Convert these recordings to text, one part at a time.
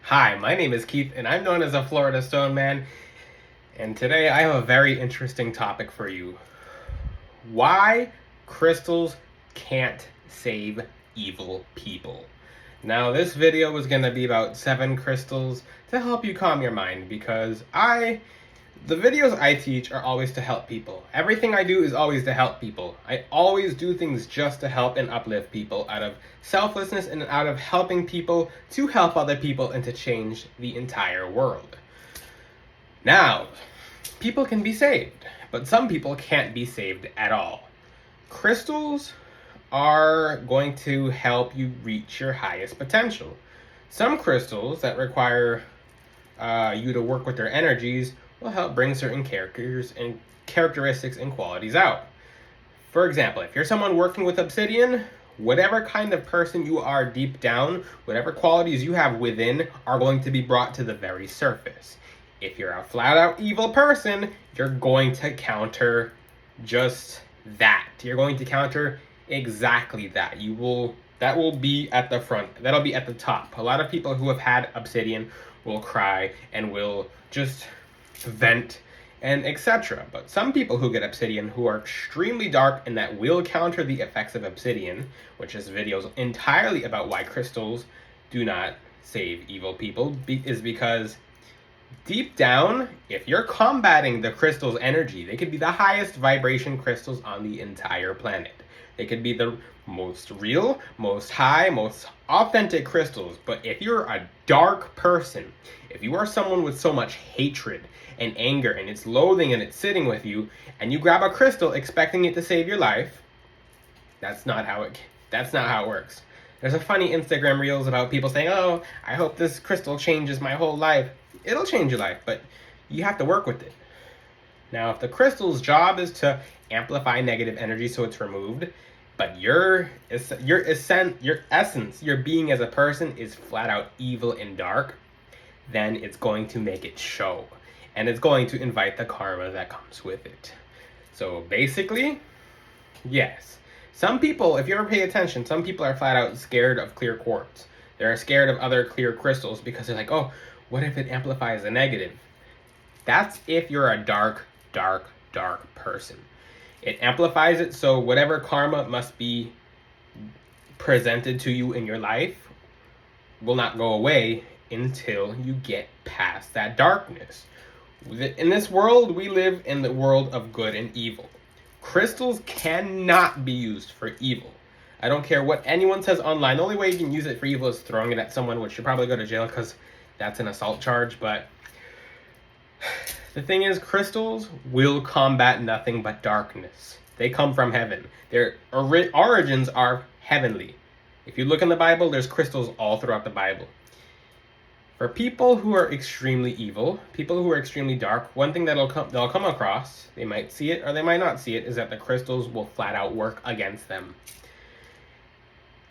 Hi, my name is Keith, and I'm known as a Florida Stone Man. And today I have a very interesting topic for you. Why crystals can't save evil people. Now, this video is going to be about 7 crystals to help you calm your mind because the videos I teach are always to help people. Everything I do is always to help people. I always do things just to help and uplift people out of selflessness and out of helping people to help other people and to change the entire world. Now, people can be saved, but some people can't be saved at all. Crystals are going to help you reach your highest potential. Some crystals that require you to work with their energies will help bring certain characteristics and qualities out. For example, if you're someone working with obsidian, whatever kind of person you are deep down, whatever qualities you have within are going to be brought to the very surface. If you're a flat out evil person, you're going to counter just that. You're going to counter exactly that. That will be at the front. That'll be at the top. A lot of people who have had obsidian will cry and will just vent and etc. But some people who get obsidian who are extremely dark and that will counter the effects of obsidian, which is videos entirely about why crystals do not save evil people, is because deep down, if you're combating the crystal's energy, they could be the highest vibration crystals on the entire planet. They could be the most real, most high, most authentic crystals. But if you're a dark person, if you are someone with so much hatred and anger and it's loathing and it's sitting with you, and you grab a crystal expecting it to save your life, that's not how it works. There's a funny Instagram reels about people saying, "Oh, I hope this crystal changes my whole life." It'll change your life, but you have to work with it. Now, if the crystal's job is to amplify negative energy so it's removed, but your essence, your being as a person is flat out evil and dark, then it's going to make it show. And it's going to invite the karma that comes with it. So basically, yes. Some people, if you ever pay attention, some people are flat out scared of clear quartz. They're scared of other clear crystals because they're like, oh, what if it amplifies the negative? That's if you're a dark person. It amplifies it, so whatever karma must be presented to you in your life will not go away until you get past that darkness. In this world, we live in the world of good and evil. Crystals cannot be used for evil. I don't care what anyone says online. The only way you can use it for evil is throwing it at someone, which should probably go to jail because that's an assault charge. But the thing is, crystals will combat nothing but darkness. They come from heaven. Their origins are heavenly. If you look in the Bible, there's crystals all throughout the Bible. For people who are extremely evil, people who are extremely dark, one thing they'll come across, they might see it or they might not see it, is that the crystals will flat out work against them.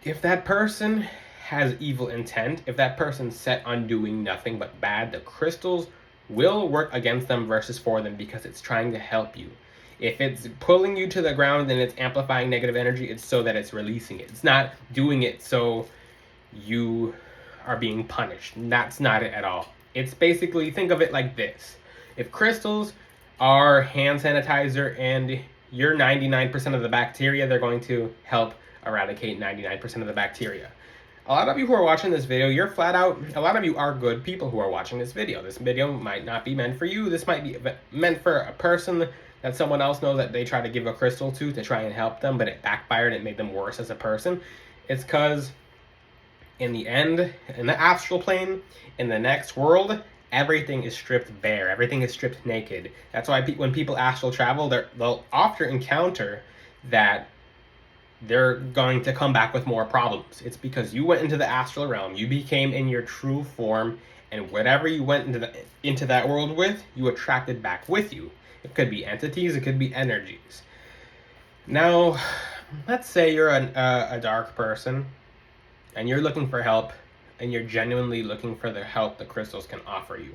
If that person has evil intent, if that person's set on doing nothing but bad, the crystals will work against them versus for them because it's trying to help you. If it's pulling you to the ground and it's amplifying negative energy, it's so that it's releasing it. It's not doing it so you are being punished. That's not it at all. It's basically, think of it like this. If crystals are hand sanitizer and you're 99% of the bacteria, they're going to help eradicate 99% of the bacteria. A lot of you who are watching this video, you're flat out, a lot of you are good people who are watching this video. This video might not be meant for you. This might be meant for a person that someone else knows that they try to give a crystal to try and help them, but it backfired. It made them worse as a person. It's because in the end, in the astral plane, in the next world, everything is stripped bare. Everything is stripped naked. That's why when people astral travel, they'll often encounter that they're going to come back with more problems. It's because you went into the astral realm. You became in your true form, and whatever you went into that world with, you attracted back with you. It could be entities. It could be energies. Now, let's say you're a dark person, and you're looking for help, and you're genuinely looking for the help the crystals can offer you.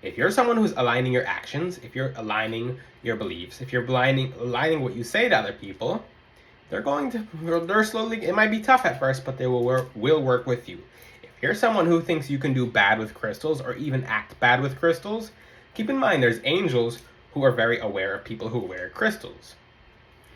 If you're someone who's aligning your actions, if you're aligning your beliefs, if you're aligning what you say to other people, they're slowly, it might be tough at first, but they will work with you. If you're someone who thinks you can do bad with crystals or even act bad with crystals, keep in mind there's angels who are very aware of people who wear crystals.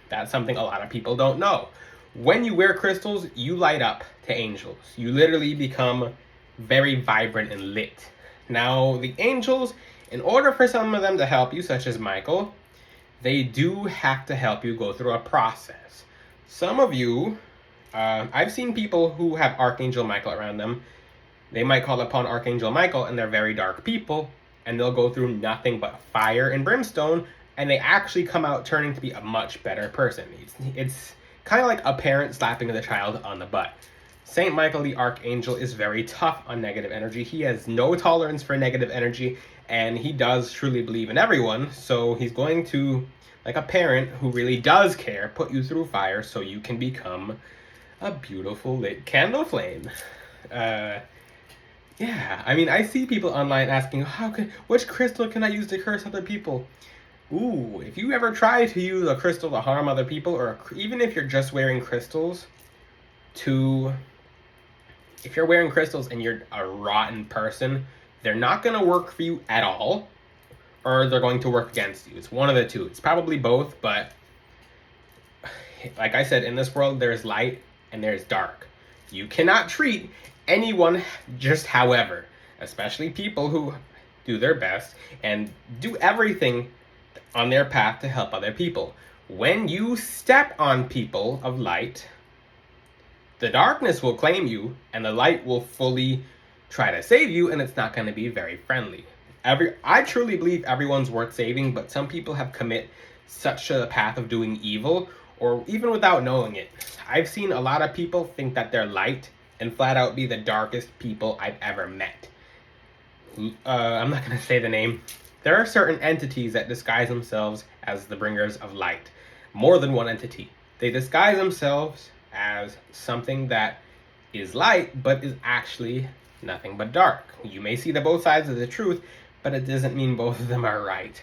That's something a lot of people don't know. When you wear crystals, you light up to angels. You literally become very vibrant and lit. Now, the angels, in order for some of them to help you, such as Michael, they do have to help you go through a process. Some of you, I've seen people who have Archangel Michael around them. They might call upon Archangel Michael and they're very dark people, and they'll go through nothing but fire and brimstone, and they actually come out turning to be a much better person. It's kind of like a parent slapping the child on the butt. Saint Michael the Archangel is very tough on negative energy. He has no tolerance for negative energy, and he does truly believe in everyone, so he's going to, like a parent who really does care, put you through fire so you can become a beautiful lit candle flame. Yeah, I mean, I see people online asking, which crystal can I use to curse other people? Ooh, if you ever try to use a crystal to harm other people, or even if you're just wearing crystals if you're wearing crystals and you're a rotten person, they're not going to work for you at all, or they're going to work against you. It's one of the two. It's probably both, but like I said, in this world, there's light and there's dark. You cannot treat anyone just however, especially people who do their best and do everything on their path to help other people. When you step on people of light, the darkness will claim you and the light will fully try to save you, and it's not going to be very friendly. I truly believe everyone's worth saving, but some people have commit such a path of doing evil, or even without knowing it. I've seen a lot of people think that they're light and flat out be the darkest people I've ever met. I'm not going to say the name. There are certain entities that disguise themselves as the bringers of light. More than one entity. They disguise themselves as something that is light, but is actually nothing but dark. You may see the both sides of the truth, but it doesn't mean both of them are right.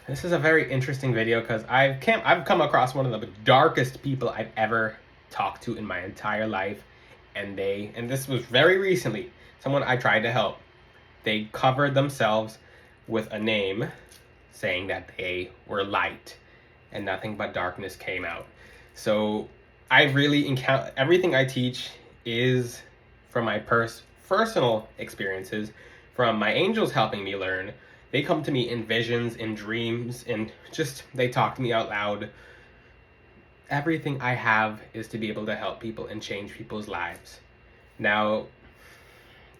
This is a very interesting video because I've come across one of the darkest people I've ever talked to in my entire life, and this was very recently, someone I tried to help. They covered themselves with a name saying that they were light and nothing but darkness came out. So I really everything I teach is from my personal experiences, from my angels helping me learn. They come to me in visions, in dreams, and just they talk to me out loud. Everything I have is to be able to help people and change people's lives. Now,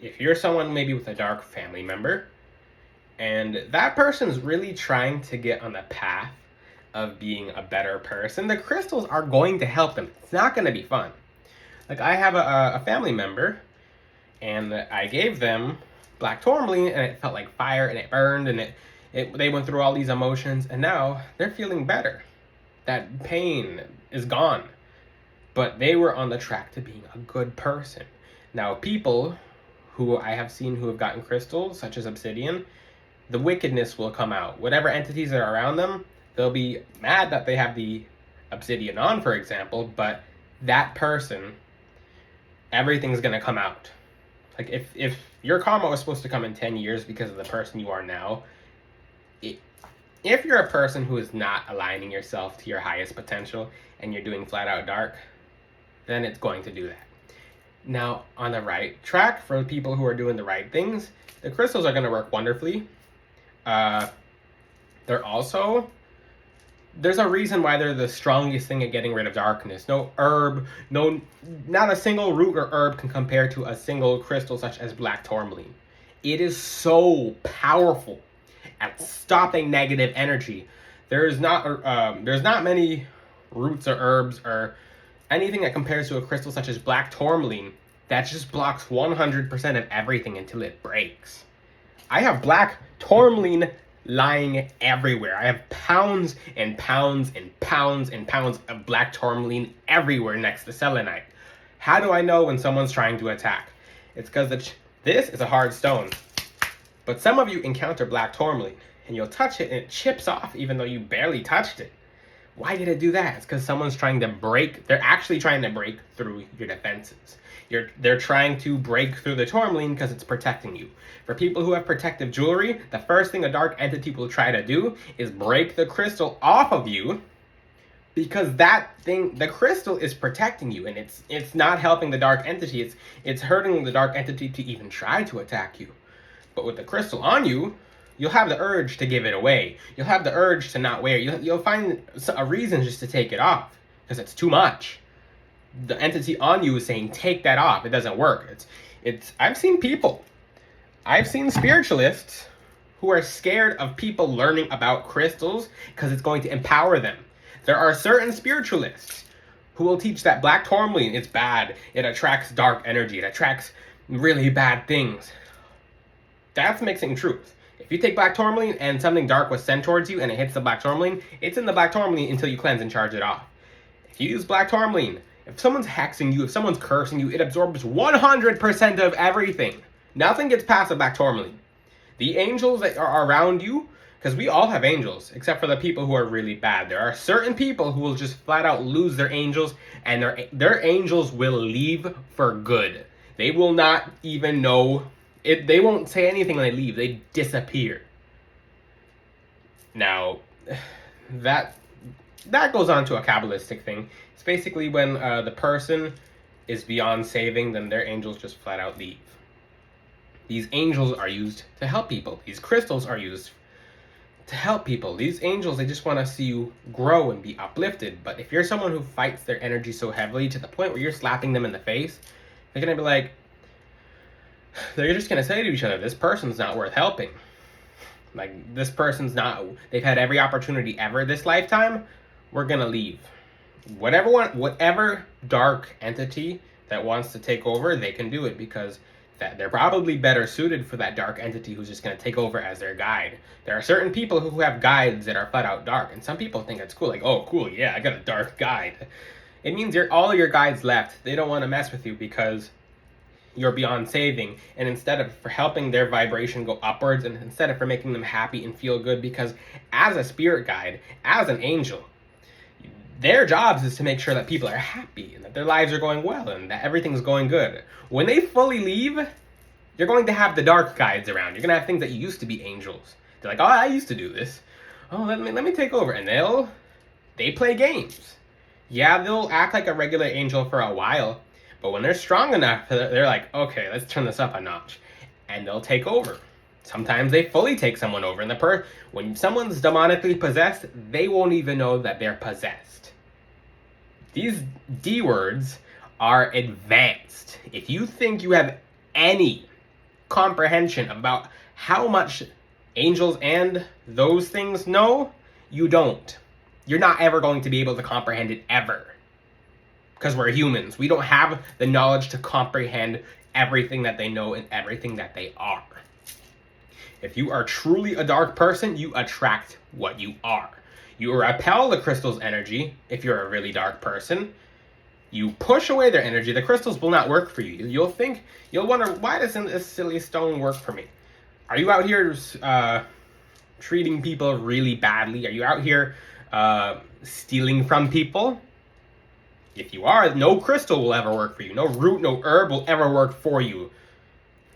if you're someone maybe with a dark family member, and that person's really trying to get on the path of being a better person, the crystals are going to help them. It's not going to be fun. Like, I have a family member, and I gave them black tourmaline, and it felt like fire, and it burned, and they went through all these emotions, and now they're feeling better. That pain is gone. But they were on the track to being a good person. Now, people who I have seen who have gotten crystals, such as obsidian, the wickedness will come out. Whatever entities are around them, they'll be mad that they have the obsidian on, for example, but that person, everything's going to come out. Like, if your karma was supposed to come in 10 years because of the person you are now, if you're a person who is not aligning yourself to your highest potential and you're doing flat out dark, then it's going to do that. Now, on the right track, for people who are doing the right things, the crystals are going to work wonderfully. There's a reason why they're the strongest thing at getting rid of darkness. No herb, not a single root or herb can compare to a single crystal such as black tourmaline. It is so powerful at stopping negative energy. There's not many roots or herbs or anything that compares to a crystal such as black tourmaline that just blocks 100% of everything until it breaks. I have black tourmaline lying everywhere. I have pounds and pounds and pounds and pounds of black tourmaline everywhere next to selenite. How do I know when someone's trying to attack? It's because this is a hard stone. But some of you encounter black tourmaline and you'll touch it and it chips off even though you barely touched it. Why did it do that? It's because someone's trying to they're actually trying to break through your defenses. They're trying to break through the tourmaline because it's protecting you. For people who have protective jewelry, the first thing a dark entity will try to do is break the crystal off of you, because the crystal is protecting you, and it's not helping the dark entity. It's hurting the dark entity to even try to attack you. But with the crystal on you, you'll have the urge to give it away. You'll have the urge to not wear it. You'll find a reason just to take it off because it's too much. The entity on you is saying, take that off. It doesn't work. I've seen spiritualists who are scared of people learning about crystals because it's going to empower them. There are certain spiritualists who will teach that black tourmaline is bad. It attracts dark energy. It attracts really bad things. That's mixing truth. If you take black tourmaline and something dark was sent towards you and it hits the black tourmaline, it's in the black tourmaline until you cleanse and charge it off. If you use black tourmaline, if someone's hexing you, if someone's cursing you, it absorbs 100% of everything. Nothing gets past the black tourmaline. The angels that are around you, because we all have angels, except for the people who are really bad. There are certain people who will just flat out lose their angels, and their angels will leave for good. They will not even know it. They won't say anything when they leave. They disappear. Now, that goes on to a Kabbalistic thing. It's basically when the person is beyond saving, then their angels just flat out leave. These angels are used to help people. These crystals are used to help people. These angels, they just want to see you grow and be uplifted. But if you're someone who fights their energy so heavily to the point where you're slapping them in the face, they're going to be like, they're just going to say to each other, this person's not worth helping. Like, this person's not, they've had every opportunity ever this lifetime, we're going to leave. Whatever dark entity that wants to take over, they can do it because they're probably better suited for that dark entity who's just going to take over as their guide. There are certain people who have guides that are flat out dark, and some people think it's cool. Like, oh, cool, yeah, I got a dark guide. It means all of your guides left. They don't want to mess with you because you're beyond saving. And instead of for helping their vibration go upwards, and instead of for making them happy and feel good, because as a spirit guide, as an angel, their jobs is to make sure that people are happy and that their lives are going well and that everything's going good. When they fully leave, you're going to have the dark guides around. You're going to have things that used to be angels. They're like, oh, I used to do this. Oh, let me take over. And they play games. Yeah, they'll act like a regular angel for a while, but when they're strong enough, they're like, okay, let's turn this up a notch. And they'll take over. Sometimes they fully take someone over. And when someone's demonically possessed, they won't even know that they're possessed. These D words are advanced. If you think you have any comprehension about how much angels and those things know, you don't. You're not ever going to be able to comprehend it ever. Because we're humans. We don't have the knowledge to comprehend everything that they know and everything that they are. If you are truly a dark person, you attract what you are. You repel the crystal's energy if you're a really dark person. You push away their energy. The crystals will not work for you. You'll wonder, why doesn't this silly stone work for me? Are you out here treating people really badly? Are you out here stealing from people? If you are, no crystal will ever work for you. No root, no herb will ever work for you.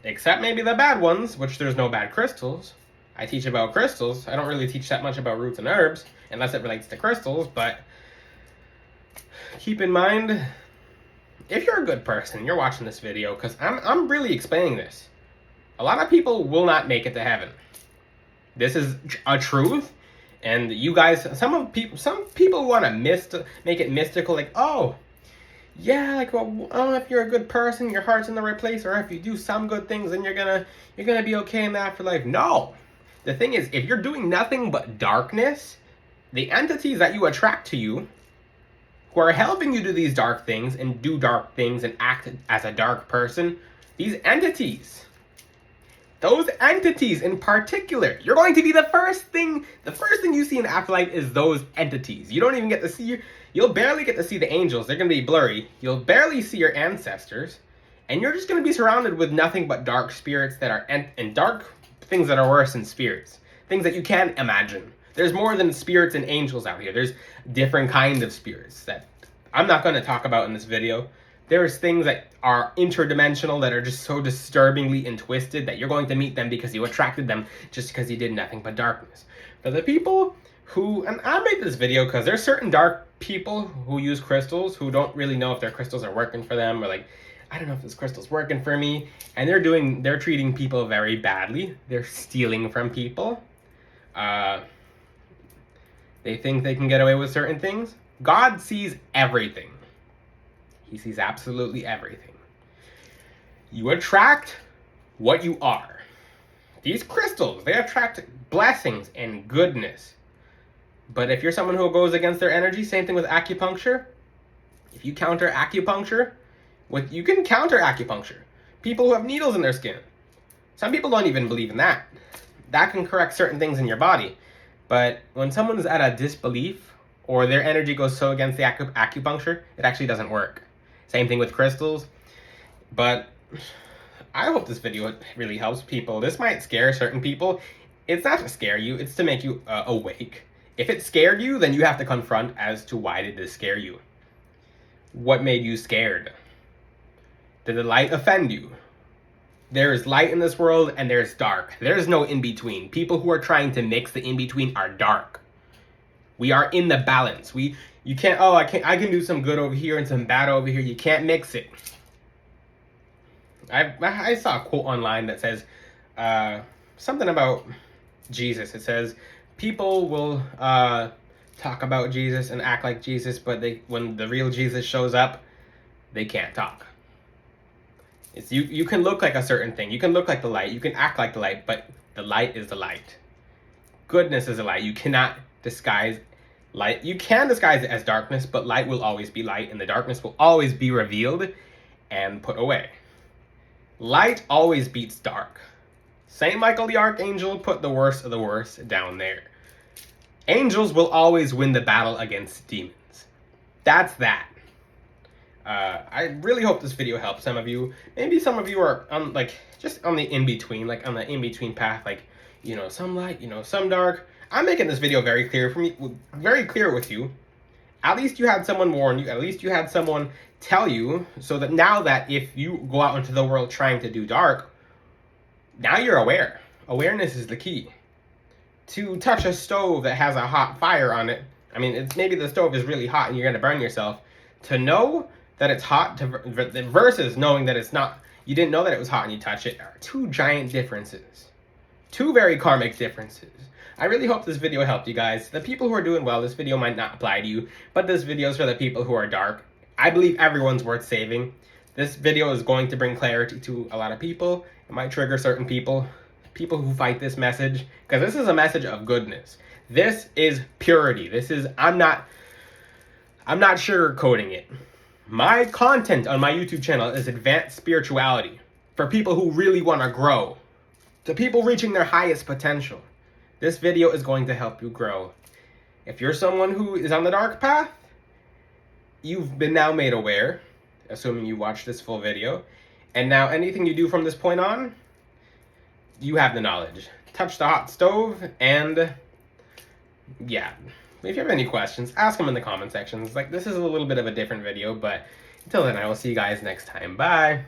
Except maybe the bad ones, which there's no bad crystals. I teach about crystals. I don't really teach that much about roots and herbs, unless it relates to crystals, but keep in mind, if you're a good person, you're watching this video, because I'm really explaining this. A lot of people will not make it to heaven. This is a truth, and you guys, some people want to make it mystical, like, oh, yeah, like, well, oh, if you're a good person, your heart's in the right place, or if you do some good things, then you're gonna be okay in the afterlife. No. The thing is, if you're doing nothing but darkness, the entities that you attract to you, who are helping you do these dark things and do dark things and act as a dark person, these entities, those entities in particular, you're going to be the first thing you see in the afterlife is those entities. You don't even get to see, you'll barely get to see the angels. They're going to be blurry. You'll barely see your ancestors. And you're just going to be surrounded with nothing but dark spirits that are, and dark things that are worse than spirits. Things that you can't imagine. There's more than spirits and angels out here. There's different kind of spirits that I'm not going to talk about in this video. There's things that are interdimensional that are just so disturbingly and twisted that you're going to meet them because you attracted them just because you did nothing but darkness. For the people who, and I made this video because there's certain dark people who use crystals who don't really know if their crystals are working for them, or like, I don't know if this crystal's working for me, and they're treating people very badly. They're stealing from people. They think they can get away with certain things. God sees everything. He sees absolutely everything. You attract what you are. These crystals, they attract blessings and goodness. But if you're someone who goes against their energy, same thing with acupuncture. If you counter acupuncture, you can counter acupuncture. People who have needles in their skin. Some people don't even believe in that. That can correct certain things in your body. But when someone's at a disbelief, or their energy goes so against the acupuncture, it actually doesn't work. Same thing with crystals. But I hope this video really helps people. This might scare certain people. It's not to scare you, it's to make you awake. If it scared you, then you have to confront as to why did this scare you. What made you scared? Did the light offend you? There is light in this world and there's dark. There's no in-between. People who are trying to mix the in-between are dark. We are in the balance. You can't, I can do some good over here and some bad over here. You can't mix it. I saw a quote online that says something about Jesus. It says, people will talk about Jesus and act like Jesus, but when the real Jesus shows up, they can't talk. It's you can look like a certain thing. You can look like the light. You can act like the light, but the light is the light. Goodness is a light. You cannot disguise light. You can disguise it as darkness, but light will always be light, and the darkness will always be revealed and put away. Light always beats dark. Saint Michael the Archangel put the worst of the worst down there. Angels will always win the battle against demons. That's that. I really hope this video helps some of you. Maybe some of you are just on the in-between, like on the in-between path, like, some light, some dark. I'm making this video very clear with you. At least you had someone warn you. At least you had someone tell you, so that now that if you go out into the world trying to do dark, now you're aware. Awareness is the key. To touch a stove that has a hot fire on it, maybe the stove is really hot and you're going to burn yourself. To know that it's hot versus knowing that it's not, you didn't know that it was hot and you touch it, are two giant differences. Two very karmic differences. I really hope this video helped you guys. The people who are doing well, this video might not apply to you, but this video is for the people who are dark. I believe everyone's worth saving. This video is going to bring clarity to a lot of people. It might trigger certain people who fight this message, because this is a message of goodness. This is purity. I'm not sugarcoating it. My content on my YouTube channel is advanced spirituality for people who really want to grow, to people reaching their highest potential. This video is going to help you grow. If you're someone who is on the dark path, you've been now made aware, assuming you watched this full video, and now anything you do from this point on, you have the knowledge. Touch the hot stove, and yeah. If you have any questions, ask them in the comment sections. This is a little bit of a different video, but until then, I will see you guys next time. Bye!